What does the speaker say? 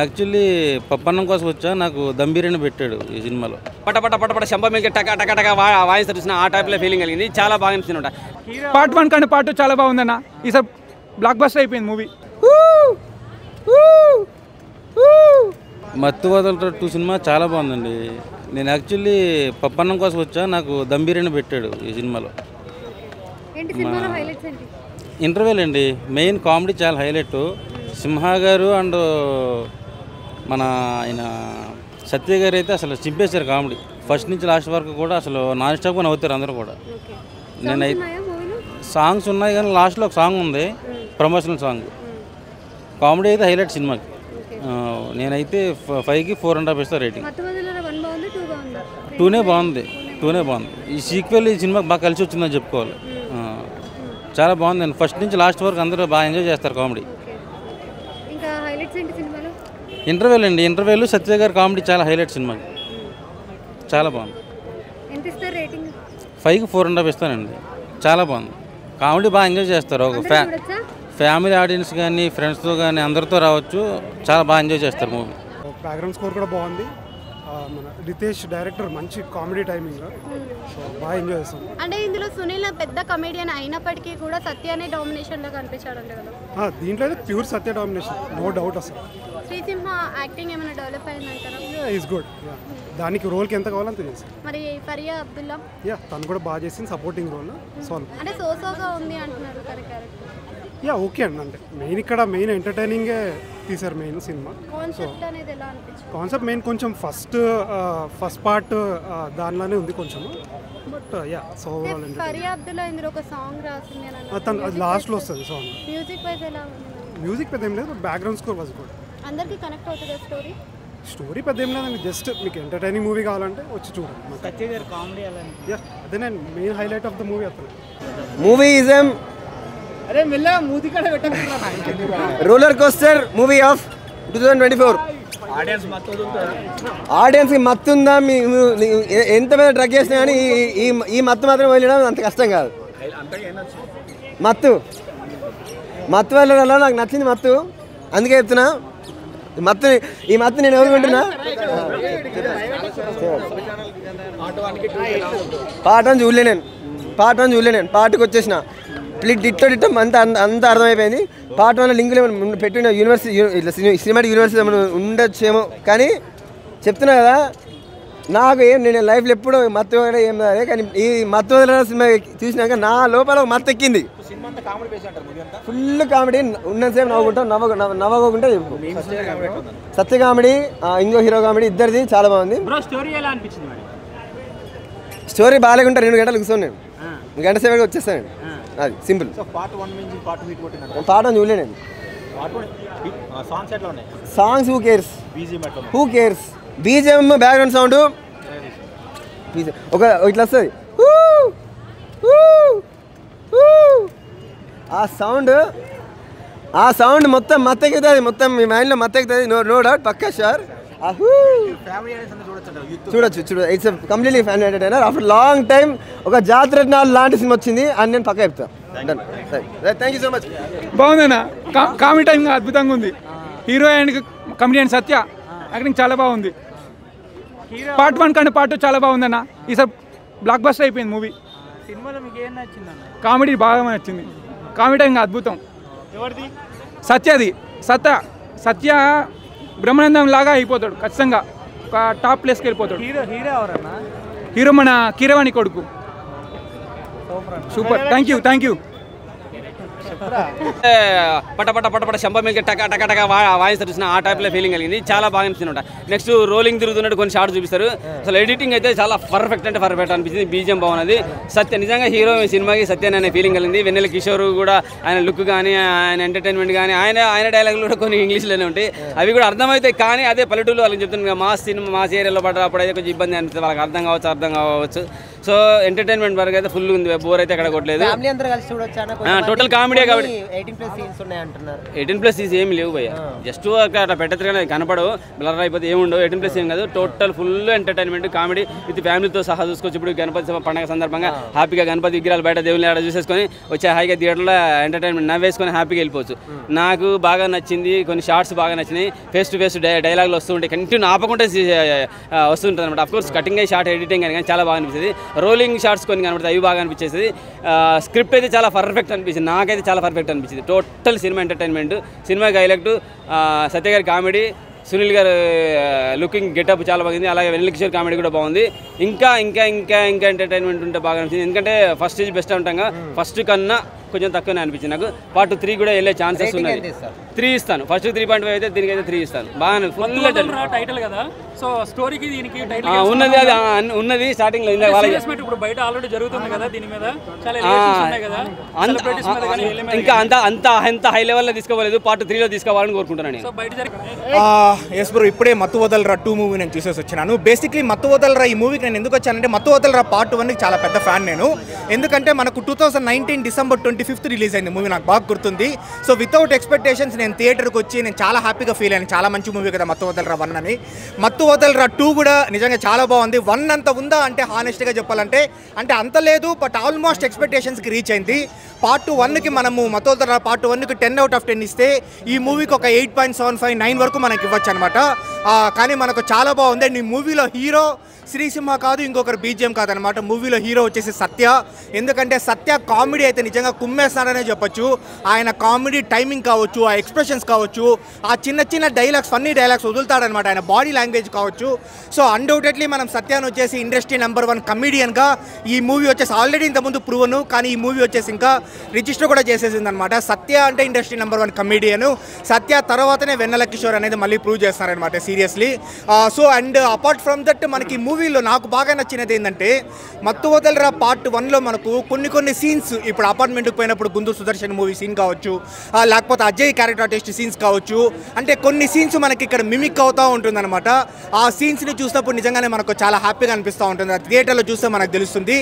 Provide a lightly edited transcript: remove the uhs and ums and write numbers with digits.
Actually పప్పన్నం కోసం వచ్చా నాకు దమ్ బిర్యానీ పెట్టాడు ఈ సినిమాలో. పట శంభ మీద టక టక టక వాయిస్ చూసిన ఆ టైప్లో ఫీలింగ్ కలిగింది. చాలా బాగా అనిపిస్తుంది. పార్ట్ 1 కంటే పార్ట్ 2 చాలా బాగుందన్న. ఈసారి బ్లాక్ బస్టర్ అయిపోయింది మూవీ. మత్తు వదలట 2 సినిమా చాలా బాగుందండి. నేను యాక్చువల్లీ పప్పన్నం కోసం వచ్చా నాకు దమ్ బిర్యానీ పెట్టాడు ఈ సినిమాలో. ఇంటర్వెల్ అండి, మెయిన్ కామెడీ చాలా హైలైట్. సింహ గారు అండ్ మన ఆయన సత్య గారు అయితే అసలు చింపేశారు కామెడీ. ఫస్ట్ నుంచి లాస్ట్ వరకు కూడా అసలు నాన్ స్టాప్గా నవ్వుతారు అందరూ కూడా. నేనైతే సాంగ్స్ ఉన్నాయి కానీ లాస్ట్లో ఒక సాంగ్ ఉంది, ప్రమోషనల్ సాంగ్. కామెడీ అయితే హైలైట్ సినిమాకి. నేనైతే 5కి 4.5 ఇస్తా రేటింగ్. 2నే బాగుంది. ఈ సీక్వెల్ ఈ సినిమాకి బాగా కలిసి వచ్చిందని చెప్పుకోవాలి. చాలా బాగుంది. ఫస్ట్ నుంచి లాస్ట్ వరకు అందరూ బాగా ఎంజాయ్ చేస్తారు కామెడీ. ఇంటర్వెల్ అండి, ఇంటర్వెల్ సత్య గారి కామెడీ చాలా హైలైట్ సినిమాకి. చాలా బాగుంది. 5కి 4.5 ఇస్తానండి. చాలా బాగుంది. కామెడీ బాగా ఎంజాయ్ చేస్తారు. ఒక ఫ్యామిలీ ఆడియన్స్ కానీ ఫ్రెండ్స్తో కానీ అందరితో రావచ్చు. చాలా బాగా ఎంజాయ్ చేస్తారు మూవీ. బ్యాక్గ్రౌండ్ స్కోర్ కూడా బాగుంది. మన రితేష్ డైరెక్టర్ మంచి కామెడీ టైమింగ్, సో బాగా ఎంజాయ్ చేస్తాం. అంటే ఇందులో సునీల్ పెద్ద కమెడియన్ అయినప్పటికీ కూడా సత్యనే డామినేషన్ లో కనిపించాడు అంటే కదా. దీంట్లో అయితే pure Satya domination, no doubt అసలు. శ్రీసింహ యాక్టింగ్ ఏమైనా డెవలప్ అయిందంటారా? Is good. దానికి రోల్కి ఎంత కావాలని తెలియదు. మరి ఫరియా అబ్దుల్లా తను కూడా బాగా చేసింది సపోర్టింగ్ రోల్. అంటే సోసోగా ఉంది అంటున్నారు తన క్యారెక్టర్. ఓకే అండి. అంటే మెయిన్ ఎంటర్టైనింగే తీశారు మెయిన్ సినిమా. కాన్సెప్ట్ అనేది ఎలా అనిపించింది? కాన్సెప్ట్ మెయిన్ కొంచెం ఫస్ట్ పార్ట్ దానిలోనే ఉంది కొంచెం. But so overall Faria Abdullah ఇందులో ఒక సాంగ్ రాసింది అని తను అది లాస్ట్లో వస్తుంది సాంగ్. మ్యూజిక్ వైజ్ ఎలా ఉంది? మ్యూజిక్ పెద్ద ఏం లేదు, బ్యాక్గ్రౌండ్ స్కోర్ వాజ్ గుడ్. అందరికీ కనెక్ట్ అవుతుంది స్టోరీ పెద్ద ఏం లేదండి, జస్ట్ మీకు ఎంటర్టైనింగ్ మూవీ కావాలంటే వచ్చి చూడండి. సత్య గారి కామెడీ అదే నేను main highlight of the movie అతను. Movie is roller coaster movie of 2024. ఆడియన్స్కి మత్తు ఉందా? ఎంత మీద డ్రగ్ చేసినా కానీ ఈ మత్తు మాత్రం వెళ్ళడం అంత కష్టం కాదు. మత్తు వెళ్ళడంలో నాకు నచ్చింది మత్తు, అందుకే చెప్తున్నా. ఈ మత్తు నేను ఎవరుకుంటున్నా. పార్ట్ 1 చూడలే నేను. పార్ట్కి వచ్చేసిన డిట్టో అంతా అర్థమైపోయింది. పార్ట్ 1 లింకులు ఏమైనా పెట్టిన యూనివర్సిటీ సినిమాటిక్ యూనివర్సిటీ ఏమైనా ఉండొచ్చేమో, కానీ చెప్తున్నా కదా, నాకు నేను లైఫ్లో ఎప్పుడూ మత్తు ఏం రాదు. కానీ ఈ మత్తు సినిమా చూసినాక నా లోపల మత్తు ఎక్కింది. ఫుల్ కామెడీ, ఉన్నసేపు నవ్వకుండా చెప్పు. సత్య కామెడీ, ఇంకో హీరో కామెడీ, ఇద్దరిది చాలా బాగుంది. స్టోరీ బాగాలేకుంటే 2 గంటలు కూర్చోండి నేను. గంట సేపటికి వచ్చేస్తాను. అది సింపుల్. పాట చూడలే నేను. Songs who cares BGM background sound ఒక ఇట్లా వస్తుంది. ఆ సౌండ్ మొత్తం మత్తెక్కుతుంది. మొత్తం మీ మైండ్లో మత్తెక్కుతుంది. నో డౌట్, పక్కా షూర్. చూడొచ్చు. It's completely family entertainer. After long time ఒక జాతర లాంటి సినిమా వచ్చింది అని నేను పక్కా చెప్తాను. Thank you so much. బాగుందన్న. కామెడీ టైం అద్భుతంగా ఉంది. Hero and comedian Satya acting చాలా బాగుంది. పార్ట్ 1 కంటే పార్ట్ 2 చాలా బాగుందన్న. ఈసారి బ్లాక్ బస్టర్ అయిపోయింది మూవీ. సినిమాలో మీకు ఏం నచ్చిందన్న? కామెడీ బాగా నచ్చింది. కామెడీ టైం అద్భుతం. ఎవరిది? సత్యది. సత్య బ్రహ్మానందం లాగా అయిపోతాడు ఖచ్చితంగా. ఒక టాప్ ప్లేస్కి వెళ్ళిపోతాడు. హీరో ఎవరన్నా? హీరో మన కీరవాణి కొడుకు. సూపర్. Thank you. పట శంభ మీద టక టక టక వాయిస్ చూసిన ఆ టైప్లో ఫీలింగ్ కలిగింది. చాలా బాగా అనిపిస్తుంది. నెక్స్ట్ రోలింగ్ తిరుగుతున్నట్టు కొన్ని షార్ట్స్ చూపిస్తారు. అసలు ఎడిటింగ్ అయితే చాలా పర్ఫెక్ట్ అనిపించింది. బీజిఎం బాగున్నది. సత్య నిజంగా హీరో సినిమాకి సత్య అనే ఫీలింగ్ కలిగింది. వెన్నెల కిషోర్ కూడా ఆయన లుక్ కానీ ఆయన ఎంటర్టైన్మెంట్ కానీ ఆయన డైలాగులు కూడా కొన్ని ఇంగ్లీష్లోనే ఉంటాయి. అవి కూడా అర్థమవుతాయి. కానీ అదే పల్లెటూరు వాళ్ళకి చెప్తున్నాను, మా ఏరియాలో పడ్డ అప్పుడు అయితే కొంచెం ఇబ్బంది అనిపిస్తుంది. వాళ్ళకి అర్థం కావచ్చు. సో ఎంటర్టైన్మెంట్ వరకు అయితే ఫుల్ ఉంది, బోర్ అయితే ఎక్కడ కొట్టలేదు. ఫ్యామిలీ అందరూ కలిసి చూడొచ్చు. టోటల్ కామెడీ కాబట్టి 18+ సీన్స్ ఉన్నాయి అంటున్నారు. 18+ సీన్స్ ఏమి లేవు భయ్య, జస్ట్ అక్కడ పెట్టచ్చు కానీ కనపడవు, బ్లర్ అయిపోతే ఏముండవు. 18+ ఏం కాదు, total full entertainment comedy with ఫ్యామిలీతో సహా చూసుకోవచ్చు. ఇప్పుడు గణపతి పండుగ సందర్భంగా హ్యాపీగా గణపతి విగ్రహాలు బయట దేవుని ఆడ చూసేసుకొని వచ్చే హాయిగా థియేటర్లో ఎంటర్టైన్మెంట్ నవ్వేసుకొని హ్యాపీగా వెళ్ళిపోవచ్చు. నాకు బాగా నచ్చింది, కొన్ని షార్ట్స్ బాగా నచ్చినాయి. ఫేస్ టు ఫేస్ డైలాగులు వస్తుంటాయి, కంటిన్యూ ఆపకుండా వస్తుంటుంది అనమాట. అఫ్కోర్స్ కటింగ్ అయ్యి షార్ట్ ఎడిటింగ్ అని కానీ చాలా బాగా అనిపిస్తుంది. రోలింగ్ షార్ట్స్ కొన్ని కనబడుతుంది, అవి బాగా అనిపించేది. స్క్రిప్ట్ అయితే చాలా పర్ఫెక్ట్ అనిపించింది, నాకైతే చాలా పర్ఫెక్ట్ అనిపించింది. Total cinema entertainment. సినిమాకి హైలైట్ సత్య గారి కామెడీ, సునీల్ గారు లుకింగ్ గెటప్ చాలా బాగుంది, అలాగే వెన్నెల కిషోర్ కామెడీ కూడా బాగుంది. ఇంకా ఇంకా ఇంకా ఇంకా ఎంటర్టైన్మెంట్ ఉంటే బాగా అనిపించింది. ఎందుకంటే ఫస్ట్ స్టేజ్ బెస్ట్ ఉంటాగా, ఫస్ట్ కన్నా కొంచెం తక్కువనే అనిపించింది నాకు. పార్ట్ 3 కూడా వెళ్ళే ఛాన్సెస్ ఉన్నాయి. 3 ఇస్తాను. ఫస్ట్ 3.5 అయితే దీనికైతే 3 ఇస్తాను. బాగా ఫుల్ టైటిల్ కదా, సో స్టోరీకి దీనికి ఉన్నది, అది ఉన్నది స్టార్టింగ్ లో. ఇప్పుడు బయట ఆల్రెడీ జరుగుతుంది కదా, దీని మీద చాలా కదా, ఇంకా అంత హై లెవెల్లో తీసుకోలేదు, పార్ట్ 3లో తీసుకోవాలని కోరుకుంటున్నాను నేను. ఎస్ బ్రో, ఇప్పుడే మత్తు వదలరా 2 మూవీ నేను చూసేసి వచ్చినాను. బేసిక్లీ మత్తు వదలరా ఈ మూవీకి నేను ఎందుకు వచ్చానంటే, మత్తు వదలరా పార్ట్ 1కి చాలా పెద్ద ఫ్యాన్ నేను. ఎందుకంటే మనకు 2019 డిసెంబర్ 25th రిలీజ్ అయింది మూవీ, నాకు బాగా గుర్తుంది. సో వితౌట్ ఎక్స్పెక్టేషన్స్ నేను థియేటర్కి వచ్చి నేను చాలా హ్యాపీగా ఫీల్ అయ్యాను. చాలా మంచి మూవీ కదా మత్తు వదలరా 1 అని. మత్తు వదలరా 2 కూడా నిజంగా చాలా బాగుంది. 1 అంత ఉందా అంటే హానెస్ట్గా చెప్పాలంటే అంటే అంత లేదు, బట్ ఆల్మోస్ట్ ఎక్స్పెక్టేషన్స్కి రీచ్ అయింది. పార్ట్ 1కి మనము మత్తు వదలరా పార్ట్ 1కి 10 out of 10 ఇస్తే ఈ మూవీకి ఒక 8.75, 9 వరకు మనకి ఇవ్వచ్చు అనమాట. కానీ మనకు చాలా బాగుంది. అండ్ ఈ మూవీలో హీరో శ్రీసింహ కాదు, ఇంకొకరు బీజిఎం కాదనమాట. మూవీలో హీరో వచ్చేసి సత్య. ఎందుకంటే సత్య కామెడీ అయితే నిజంగా కుమ్మేస్తాడనే చెప్పొచ్చు. ఆయన కామెడీ టైమింగ్ కావచ్చు, ఆ ఎక్స్ప్రెషన్స్ కావచ్చు, ఆ చిన్న చిన్న డైలాగ్స్, ఫన్నీ డైలాగ్స్ వదులుతాడనమాట. ఆయన బాడీ లాంగ్వేజ్ కావచ్చు. సో అన్డౌటెడ్లీ మనం సత్యాన్ని వచ్చేసి ఇండస్ట్రీ నెంబర్ 1 కమెడియన్గా ఈ మూవీ వచ్చేసి ఆల్రెడీ ఇంతకుముందు ప్రూవను, కానీ ఈ మూవీ వచ్చేసి ఇంకా రిజిస్టర్ కూడా చేసేసింది అనమాట. సత్య అంటే ఇండస్ట్రీ నెంబర్ 1 కమెడియన్. సత్య తర్వాతనే వెన్నెల కిషోర్ అనేది మళ్ళీ ప్రూవ్ చేస్తారనమాట seriously. So and apart from that మనకి మూవీలో నాకు బాగా నచ్చినది ఏంటంటే, మత్తు వదలరా పార్ట్ 1లో మనకు కొన్ని సీన్స్, ఇప్పుడు అపార్ట్మెంట్కి పోయినప్పుడు గుందు సుదర్శన్ మూవీ సీన్ కావచ్చు, లేకపోతే అజయ్ క్యారెక్టర్ ఆర్టిస్ట్ సీన్స్ కావచ్చు, అంటే కొన్ని సీన్స్ మనకి ఇక్కడ మిమిక్ అవుతూ ఉంటుందన్నమాట. ఆ సీన్స్ని చూసినప్పుడు నిజంగానే మనకు చాలా హ్యాపీగా అనిపిస్తూ ఉంటుంది. థియేటర్లో చూస్తే మనకు తెలుస్తుంది.